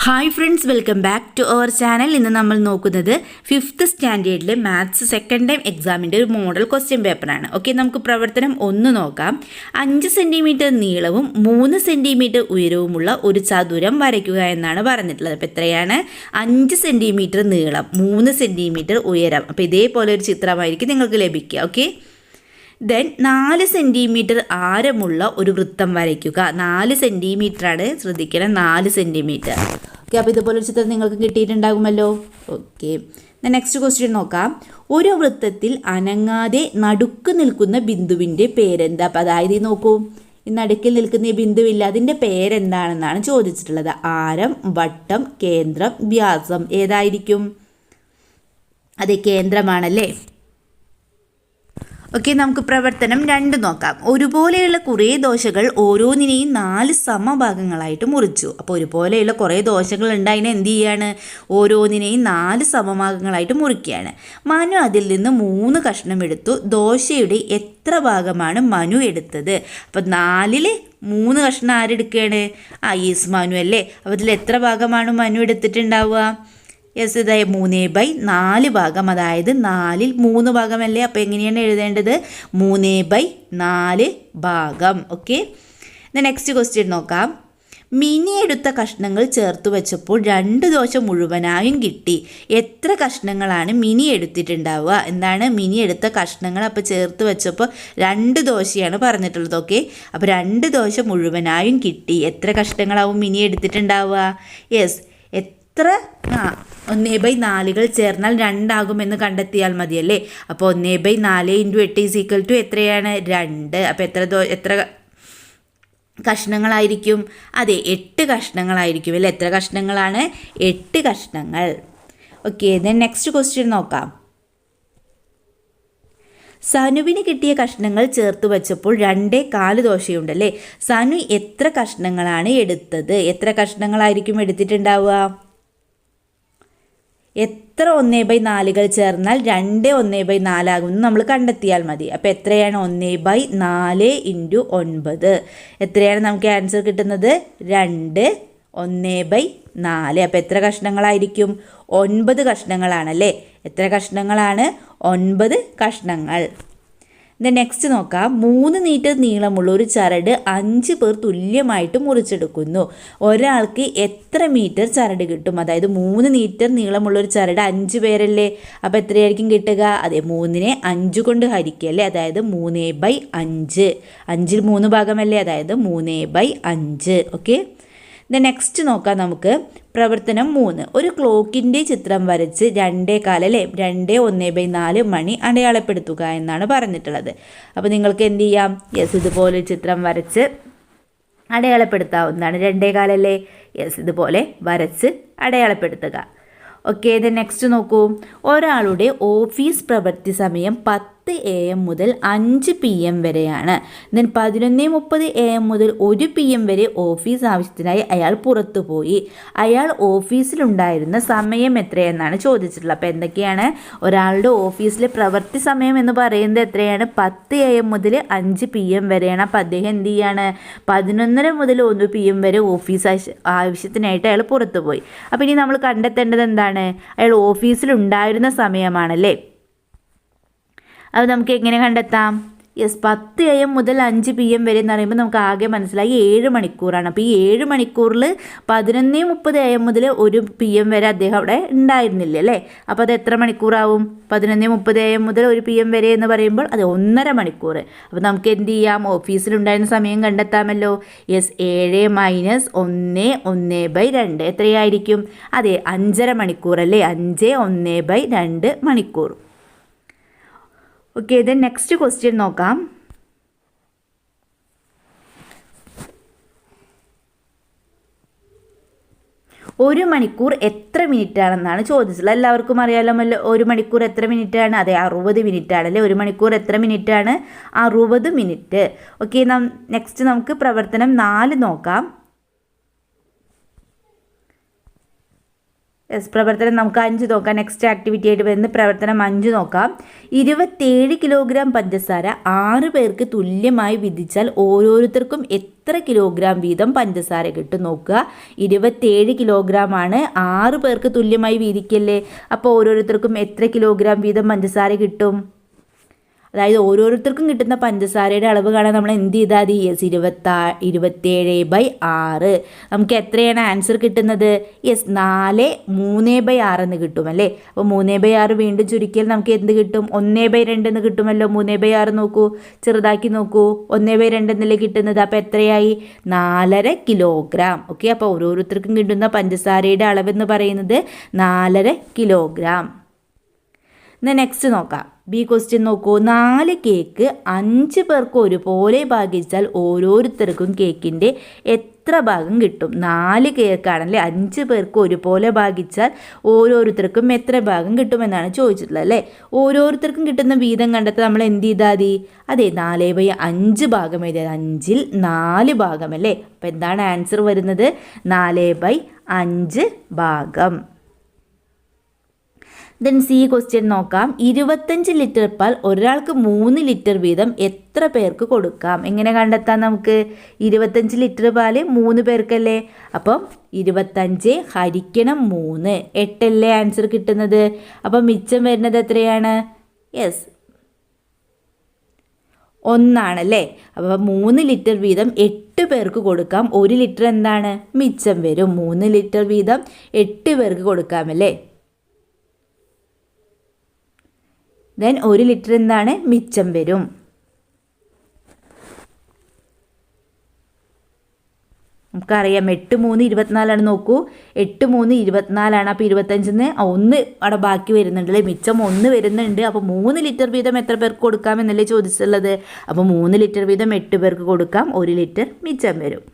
Hi friends, welcome back to our channel. ഇന്ന് നമ്മൾ നോക്കുന്നത് 5th സ്റ്റാൻഡേർഡിലെ മാത്സ് സെക്കൻഡ് ടൈം എക്സാമിൻ്റെ ഒരു മോഡൽ ക്വസ്റ്റ്യൻ പേപ്പറാണ്. ഓക്കെ, നമുക്ക് പ്രവർത്തനം 1 നോക്കാം. 5 സെൻറ്റിമീറ്റർ നീളവും 3 സെൻറ്റിമീറ്റർ ഉയരവുമുള്ള ഒരു ചതുരം വരയ്ക്കുക എന്നാണ് പറഞ്ഞിട്ടുള്ളത്. അപ്പോൾ എത്രയാണ്? 5 സെൻറ്റിമീറ്റർ നീളം, 3 സെൻറ്റിമീറ്റർ ഉയരം. അപ്പോൾ ഇതേപോലെ ഒരു ചിത്രമായിരിക്കും നിങ്ങൾക്ക് ലഭിക്കുക. ഓക്കെ, ദെൻ 4 സെൻറ്റിമീറ്റർ ആരമുള്ള ഒരു വൃത്തം വരയ്ക്കുക. 4 സെൻറ്റിമീറ്ററാണ്, ശ്രദ്ധിക്കണം, 4 സെൻറ്റിമീറ്റർ. ഓക്കെ, അപ്പോൾ ഇതുപോലൊരു ചിത്രം നിങ്ങൾക്ക് കിട്ടിയിട്ടുണ്ടാകുമല്ലോ. ഓക്കെ, നെക്സ്റ്റ് ക്വസ്റ്റ്യൻ നോക്കാം. ഒരു വൃത്തത്തിൽ അനങ്ങാതെ നടുക്ക് നിൽക്കുന്ന ബിന്ദുവിൻ്റെ പേരെന്താ? അപ്പോൾ അതായത് നോക്കൂ, ഈ നടുക്കിൽ നിൽക്കുന്ന ഈ ബിന്ദുവില്ല, അതിൻ്റെ പേരെന്താണെന്നാണ് ചോദിച്ചിട്ടുള്ളത്. ആരം, വട്ടം, കേന്ദ്രം, വ്യാസം. ഏതായിരിക്കും? അതെ, കേന്ദ്രമാണല്ലേ. ഓക്കെ, നമുക്ക് പ്രവർത്തനം 2 നോക്കാം. ഒരുപോലെയുള്ള കുറേ ദോശകൾ ഓരോന്നിനെയും 4 സമഭാഗങ്ങളായിട്ട് മുറിച്ചു. അപ്പോൾ ഒരുപോലെയുള്ള കുറേ ദോശകൾ ഉണ്ടായതിനെ എന്ത് ചെയ്യാണ്? ഓരോന്നിനെയും 4 സമഭാഗങ്ങളായിട്ട് മുറിക്കുകയാണ്. മനു അതിൽ നിന്ന് 3 കഷ്ണം എടുത്തു. ദോശയുടെ എത്ര ഭാഗമാണ് മനു എടുത്തത്? അപ്പോൾ 4-ൽ 3 കഷ്ണം ആരെടുക്കുകയാണ്? യെസ്, മനു അല്ലേ. അപ്പോൾ ഇതിൽ എത്ര ഭാഗമാണ് മനു എടുത്തിട്ടുണ്ടാവുക? യെസ്, ഇതായി 3/4 ഭാഗം, അതായത് 4-ൽ 3 ഭാഗമല്ലേ. അപ്പോൾ എങ്ങനെയാണ് എഴുതേണ്ടത്? 3/4 ഭാഗം. ഓക്കെ, നെക്സ്റ്റ് ക്വസ്റ്റ്യൻ നോക്കാം. മിനി എടുത്ത കഷ്ണങ്ങൾ ചേർത്ത് വെച്ചപ്പോൾ 2 ദോശ മുഴുവനായും കിട്ടി. എത്ര കഷ്ണങ്ങളാണ് മിനി എടുത്തിട്ടുണ്ടാവുക? എന്താണ് മിനി എടുത്ത കഷ്ണങ്ങൾ? അപ്പോൾ ചേർത്ത് വെച്ചപ്പോൾ 2 ദോശയാണ് പറഞ്ഞിട്ടുള്ളത്. ഓക്കെ, അപ്പോൾ 2 ദോശ മുഴുവനായും കിട്ടി. എത്ര കഷ്ണങ്ങളാവും മിനി എടുത്തിട്ടുണ്ടാവുക? യെസ്, എത്ര 1/4 ചേർന്നാൽ 2 ആകുമെന്ന് കണ്ടെത്തിയാൽ മതിയല്ലേ. അപ്പോൾ 1/4 × 8 എത്രയാണ്? 2. അപ്പോൾ എത്ര കഷ്ണങ്ങളായിരിക്കും? അതെ, 8 കഷ്ണങ്ങളായിരിക്കും അല്ലേ. എത്ര കഷ്ണങ്ങളാണ്? 8 കഷ്ണങ്ങൾ. ഓക്കെ, നെക്സ്റ്റ് ക്വസ്റ്റ്യൻ നോക്കാം. സനുവിന് കിട്ടിയ കഷ്ണങ്ങൾ ചേർത്ത് വെച്ചപ്പോൾ 2/4 ദോശയുണ്ടല്ലേ. സനു എത്ര കഷ്ണങ്ങളാണ് എടുത്തത്? എത്ര കഷ്ണങ്ങളായിരിക്കും എടുത്തിട്ടുണ്ടാവുക? എത്ര 1/4 ചേർന്നാൽ 2 1/4 ആകുമെന്ന് നമ്മൾ കണ്ടെത്തിയാൽ മതി. അപ്പോൾ എത്രയാണ്? 1/4 × 9. എത്രയാണ് നമുക്ക് ആൻസർ കിട്ടുന്നത്? 2 1/4. അപ്പോൾ എത്ര കഷ്ണങ്ങളായിരിക്കും? 9 കഷ്ണങ്ങളാണല്ലേ. എത്ര കഷ്ണങ്ങളാണ്? 9 കഷ്ണങ്ങൾ. നെക്സ്റ്റ് നോക്കാം. 3 മീറ്റർ നീളമുള്ള ഒരു ചരട് 5 പേർ തുല്യമായിട്ട് മുറിച്ചെടുക്കുന്നു. ഒരാൾക്ക് എത്ര മീറ്റർ ചരട് കിട്ടും? അതായത് 3 മീറ്റർ നീളമുള്ള ഒരു ചരട് 5 പേരല്ലേ. അപ്പോൾ എത്രയായിരിക്കും കിട്ടുക? അതെ, 3-നെ 5 കൊണ്ട് ഹരിക്കുക അല്ലേ. അതായത് 3/5. 5-ൽ 3 ഭാഗമല്ലേ, അതായത് 3/5. ഓക്കെ, നെക്സ്റ്റ് നോക്കാം നമുക്ക്. പ്രവർത്തനം 3. ഒരു ക്ലോക്കിൻ്റെ ചിത്രം വരച്ച് 2:15 അല്ലേ, 2 1/4 മണി അടയാളപ്പെടുത്തുക എന്നാണ് പറഞ്ഞിട്ടുള്ളത്. അപ്പോൾ നിങ്ങൾക്ക് എന്ത് ചെയ്യാം? യെസ്, ഇതുപോലെ ചിത്രം വരച്ച് അടയാളപ്പെടുത്താവുന്നതാണ്. 2:15 അല്ലേ. യെസ്, ഇതുപോലെ വരച്ച് അടയാളപ്പെടുത്തുക. ഓക്കെ, നെക്സ്റ്റ് നോക്കൂ. ഒരാളുടെ ഓഫീസ് പ്രവൃത്തി സമയം 10 AM മുതൽ 5 PM വരെയാണ്. ദെൻ 11:30 AM മുതൽ 1 PM വരെ ഓഫീസ് ആവശ്യത്തിനായി അയാൾ പുറത്തു പോയി. അയാൾ ഓഫീസിലുണ്ടായിരുന്ന സമയം എത്രയെന്നാണ് ചോദിച്ചിട്ടുള്ളത്. അപ്പോൾ എന്തൊക്കെയാണ്? ഒരാളുടെ ഓഫീസിലെ പ്രവൃത്തി സമയം എന്ന് പറയുന്നത് എത്രയാണ്? 10 AM മുതൽ 5 PM വരെയാണ്. അപ്പോൾ അദ്ദേഹം എന്ത് ചെയ്യാണ്? 11:30 മുതൽ 1 PM വരെ ഓഫീസ് ആവശ്യത്തിനായിട്ട് അയാൾ പുറത്തു പോയി. അപ്പോൾ ഇനി നമ്മൾ കണ്ടെത്തേണ്ടത് എന്താണ്? അയാൾ ഓഫീസിലുണ്ടായിരുന്ന സമയമാണല്ലേ. അത് നമുക്ക് എങ്ങനെ കണ്ടെത്താം? യെസ്, 10 AM മുതൽ 5 PM വരെ എന്ന് പറയുമ്പോൾ നമുക്ക് ആകെ മനസ്സിലായി 7 മണിക്കൂറാണ്. അപ്പോൾ ഈ 7 മണിക്കൂറിൽ 11:30 AM മുതൽ 1 PM വരെ അദ്ദേഹം അവിടെ ഉണ്ടായിരുന്നില്ല അല്ലേ. അപ്പോൾ അത് എത്ര മണിക്കൂറാവും? 11:30 AM മുതൽ 1 PM വരെ എന്ന് പറയുമ്പോൾ അത് 1.5 മണിക്കൂർ. അപ്പോൾ നമുക്ക് എന്ത് ചെയ്യാം? ഓഫീസിലുണ്ടായിരുന്ന സമയം കണ്ടെത്താമല്ലോ. യെസ്, 7 - 1 1/2 എത്രയായിരിക്കും? അതെ, 5.5 മണിക്കൂർ അല്ലേ. 5 1/2 മണിക്കൂർ. ഓക്കെ, നെക്സ്റ്റ് ക്വസ്റ്റ്യൻ നോക്കാം. ഒരു മണിക്കൂർ എത്ര മിനിറ്റ് ആണെന്നാണ് ചോദിച്ചത്. എല്ലാവർക്കും അറിയാമല്ലോ, 1 മണിക്കൂർ എത്ര മിനിറ്റ് ആണ്? അതെ, 60 മിനിറ്റ് ആണല്ലേ. 1 മണിക്കൂർ എത്ര മിനിറ്റ് ആണ്? 60 മിനിറ്റ്. ഓക്കെ, നെക്സ്റ്റ് നമുക്ക് പ്രവർത്തനം 4 നോക്കാം. യെസ്, പ്രവർത്തനം നമുക്ക് 5 നോക്കാം. നെക്സ്റ്റ് ആക്ടിവിറ്റി ആയിട്ട് വരുന്ന പ്രവർത്തനം 5 നോക്കാം. 27 കിലോഗ്രാം പഞ്ചസാര 6 പേർക്ക് തുല്യമായി വിധിച്ചാൽ ഓരോരുത്തർക്കും എത്ര കിലോഗ്രാം വീതം പഞ്ചസാര കിട്ടും നോക്കുക. 27 കിലോഗ്രാം ആണ്, 6 പേർക്ക് തുല്യമായി വീതിക്കല്ലേ. അപ്പോൾ ഓരോരുത്തർക്കും എത്ര കിലോഗ്രാം വീതം പഞ്ചസാര കിട്ടും? അതായത് ഓരോരുത്തർക്കും കിട്ടുന്ന പഞ്ചസാരയുടെ അളവ് കാണാൻ നമ്മൾ എന്ത് ചെയ്താൽ മതി? യെസ്, 27/6. നമുക്ക് എത്രയാണ് ആൻസർ കിട്ടുന്നത്? യെസ്, 4/3/6 എന്ന് കിട്ടും അല്ലേ. അപ്പോൾ 3/6 വീണ്ടും ചുരുക്കിയാൽ നമുക്ക് എന്ത് കിട്ടും? 1/2 എന്ന് കിട്ടുമല്ലോ. 3/6 നോക്കൂ, ചെറുതാക്കി നോക്കൂ, 1/2 എന്നല്ലേ കിട്ടുന്നത്. അപ്പോൾ എത്രയായി? 4.5 കിലോഗ്രാം. ഓക്കെ, അപ്പോൾ ഓരോരുത്തർക്കും കിട്ടുന്ന പഞ്ചസാരയുടെ അളവെന്ന് പറയുന്നത് 4.5 കിലോഗ്രാം. എന്നാൽ നെക്സ്റ്റ് നോക്കാം. ബി ക്വസ്റ്റ്യൻ നോക്കൂ. 4 കേക്ക് 5 പേർക്ക് ഒരുപോലെ ഭാഗിച്ചാൽ ഓരോരുത്തർക്കും കേക്കിൻ്റെ എത്ര ഭാഗം കിട്ടും? 4 കേക്കാണല്ലേ, 5 പേർക്ക് ഒരുപോലെ ഭാഗിച്ചാൽ ഓരോരുത്തർക്കും എത്ര ഭാഗം കിട്ടുമെന്നാണ് ചോദിച്ചിട്ടുള്ളത് അല്ലേ. ഓരോരുത്തർക്കും കിട്ടുന്ന വീതം കണ്ടെത്താൻ നമ്മൾ എന്ത് ചെയ്താൽ മതി? അതെ, 4/5 ഭാഗം എഴുതിയത്, 5ൽ 4 ഭാഗം അല്ലേ. അപ്പോൾ എന്താണ് ആൻസർ വരുന്നത്? 4/5 ഭാഗം. ദെൻ സി ക്വസ്റ്റ്യൻ നോക്കാം. 25 ലിറ്റർ പാൽ ഒരാൾക്ക് 3 ലിറ്റർ വീതം എത്ര പേർക്ക് കൊടുക്കാം? എങ്ങനെ കണ്ടെത്താം നമുക്ക്? 25 ലിറ്റർ പാൽ 3 പേർക്കല്ലേ. അപ്പം 25 ഹരിക്കണം 3, 8 അല്ലേ ആൻസർ കിട്ടുന്നത്. അപ്പം മിച്ചം വരുന്നത് എത്രയാണ്? യെസ്, 1 ആണല്ലേ. അപ്പോൾ 3 ലിറ്റർ വീതം 8 പേർക്ക് കൊടുക്കാം. 1 ലിറ്റർ എന്താണ്? മിച്ചം വരും. 3 ലിറ്റർ വീതം 8 പേർക്ക് കൊടുക്കാമല്ലേ. ദെൻ 1 ലിറ്റർ എന്താണ്? മിച്ചം വരും. നമുക്കറിയാം 8 3 24 നോക്കൂ. 8 3 24. അപ്പോൾ 25-ന് 1 അവിടെ ബാക്കി വരുന്നുണ്ടല്ലേ, മിച്ചം 1 വരുന്നുണ്ട്. അപ്പോൾ 3 ലിറ്റർ വീതം എത്ര പേർക്ക് കൊടുക്കാം എന്നല്ലേ ചോദിച്ചിട്ടുള്ളത്. അപ്പോൾ 3 ലിറ്റർ വീതം 8 പേർക്ക് കൊടുക്കാം, 1 ലിറ്റർ മിച്ചം വരും.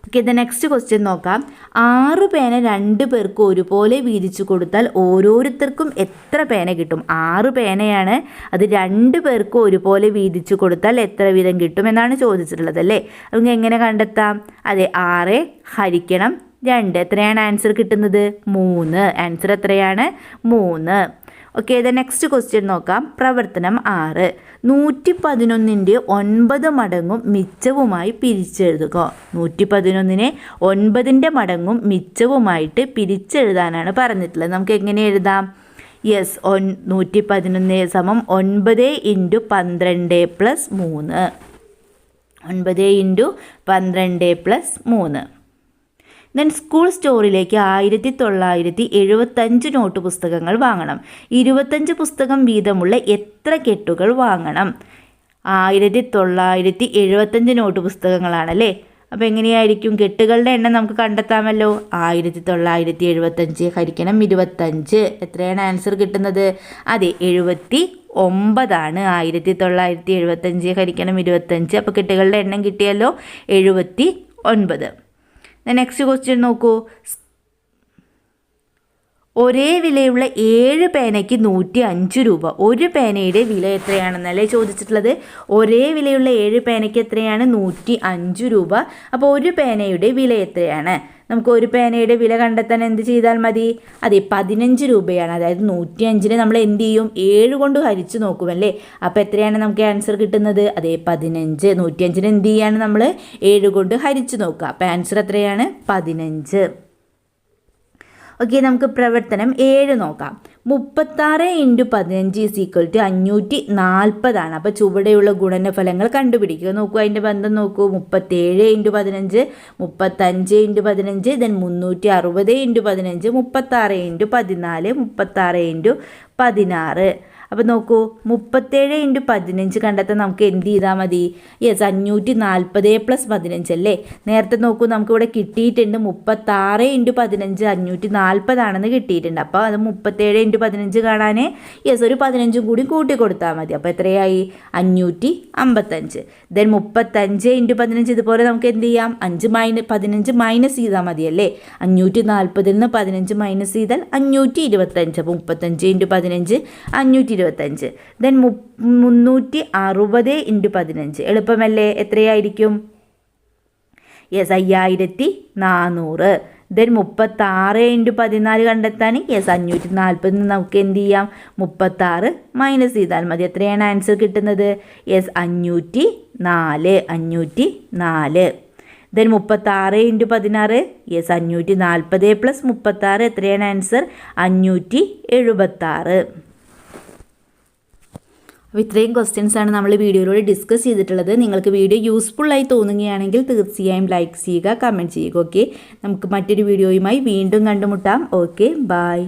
ഓക്കെ, ദ നെക്സ്റ്റ് ക്വസ്റ്റ്യൻ നോക്കാം. 6 പേന 2 പേർക്ക് ഒരുപോലെ വീതിച്ചു കൊടുത്താൽ ഓരോരുത്തർക്കും എത്ര പേന കിട്ടും? 6 പേനയാണ്, അത് 2 പേർക്ക് ഒരുപോലെ വീതിച്ചു കൊടുത്താൽ എത്ര വീതം കിട്ടും എന്നാണ് ചോദിച്ചിട്ടുള്ളത് അല്ലേ. നമുക്ക് എങ്ങനെ കണ്ടെത്താം? അതെ, 6 ഹരിക്കണം 2. എത്രയാണ് ആൻസർ കിട്ടുന്നത്? 3. ആൻസർ എത്രയാണ്? 3. ഓക്കെ, ദ നെക്സ്റ്റ് ക്വസ്റ്റ്യൻ നോക്കാം. പ്രവർത്തനം 6. 111ൻ്റെ 9 മടങ്ങും മിച്ചവുമായി പിരിച്ചെഴുതുക. 111നെ 9ൻ്റെ മടങ്ങും മിച്ചവുമായിട്ട് പിരിച്ചെഴുതാനാണ് പറഞ്ഞിട്ടുള്ളത്. നമുക്ക് എങ്ങനെ എഴുതാം? യെസ്, 111 സമം 9 × 12 + 3. 9 × 12 + 3. ദെൻ സ്കൂൾ സ്റ്റോറിലേക്ക് 1975 നോട്ട് പുസ്തകങ്ങൾ വാങ്ങണം. 25 പുസ്തകം വീതമുള്ള എത്ര കെട്ടുകൾ വാങ്ങണം? 1975 നോട്ട് പുസ്തകങ്ങളാണല്ലേ. അപ്പോൾ എങ്ങനെയായിരിക്കും? കെട്ടുകളുടെ എണ്ണം നമുക്ക് കണ്ടെത്താമല്ലോ. 1975 ഹരിക്കണം 25. എത്രയാണ് ആൻസർ കിട്ടുന്നത്? അതെ, 79 ആണ്. 1975 ഹരിക്കണം 25. അപ്പോൾ കെട്ടുകളുടെ എണ്ണം കിട്ടിയല്ലോ, 79. നെക്സ്റ്റ് ക്വസ്റ്റ്യൻ നോക്കൂ. ഒരേ വിലയുള്ള 7 പേനയ്ക്ക് 105 രൂപ. ഒരു പേനയുടെ വില എത്രയാണെന്നല്ലേ ചോദിച്ചിട്ടുള്ളത്. ഒരേ വിലയുള്ള 7 പേനയ്ക്ക് എത്രയാണ്? 105 രൂപ. അപ്പോൾ ഒരു പേനയുടെ വില എത്രയാണ്? നമുക്ക് ഒരു പേനയുടെ വില കണ്ടെത്താൻ എന്ത് ചെയ്താൽ മതി? അതെ, 15 രൂപയാണ്. അതായത് 105നെ നമ്മൾ എന്ത് ചെയ്യും? 7 കൊണ്ട് ഹരിച്ച് നോക്കുമല്ലേ. അപ്പോൾ എത്രയാണ് നമുക്ക് ആൻസർ കിട്ടുന്നത്? അതെ, 15. 105നെ എന്ത് ചെയ്യാണ് നമ്മൾ? 7 കൊണ്ട് ഹരിച്ച് നോക്കുക. അപ്പോൾ ആൻസർ എത്രയാണ്? 15. ഓക്കെ, നമുക്ക് പ്രവർത്തനം 7 നോക്കാം. 36 × 15 = 540 ആണ്. അപ്പോൾ ചുവടെയുള്ള ഗുണനഫലങ്ങൾ കണ്ടുപിടിക്കുക. നോക്കൂ, അതിൻ്റെ ബന്ധം നോക്കൂ. 37 × 15, 35 × 15, ദെൻ 360 × 15, 36 × 14, 36 × 16. അപ്പോൾ നോക്കൂ, 37 × 15 കണ്ടെത്താൻ നമുക്ക് എന്ത് ചെയ്താൽ മതി? യെസ്, 540 + 15 അല്ലേ. നേരത്തെ നോക്കൂ, നമുക്കിവിടെ കിട്ടിയിട്ടുണ്ട് 36 × 15 540 ആണെന്ന് കിട്ടിയിട്ടുണ്ട്. അപ്പോൾ അത് 37 × 15 കാണാൻ യെസ് ഒരു 15 കൂടി കൂട്ടി കൊടുത്താൽ മതി. അപ്പോൾ എത്രയായി? 555. ദെൻ 35 × 15 ഇതുപോലെ നമുക്ക് എന്ത് ചെയ്യാം? 15 മൈനസ് ചെയ്താൽ മതിയല്ലേ. 540-ൽ നിന്ന് 15 മൈനസ് ചെയ്താൽ 525. അപ്പോൾ 35 × 15 525. ദെൻ 360 × 15 എളുപ്പമല്ലേ. എത്രയായിരിക്കും? യെസ്, 5400. ദെൻ 36 ഇൻറ്റു 14 കണ്ടെത്താൻ യെസ് 540 നമുക്ക് എന്ത് ചെയ്യാം 36 മൈനസ് ചെയ്താൽ മതി. എത്രയാണ് ആൻസർ കിട്ടുന്നത്? Yes 504. Then 36 into 16 yes 540 plus 36 എത്രയാണ് ആൻസർ? 576. അപ്പോൾ ഇത്രയും ക്വസ്റ്റ്യൻസാണ് നമ്മൾ വീഡിയോയിലൂടെ ഡിസ്കസ് ചെയ്തിട്ടുള്ളത്. നിങ്ങൾക്ക് വീഡിയോ യൂസ്ഫുള്ളായി തോന്നുകയാണെങ്കിൽ തീർച്ചയായും ലൈക്ക് ചെയ്യുക, കമൻറ്റ് ചെയ്യുക. ഓക്കെ, നമുക്ക് മറ്റൊരു വീഡിയോയുമായി വീണ്ടും കണ്ടുമുട്ടാം. Okay, by.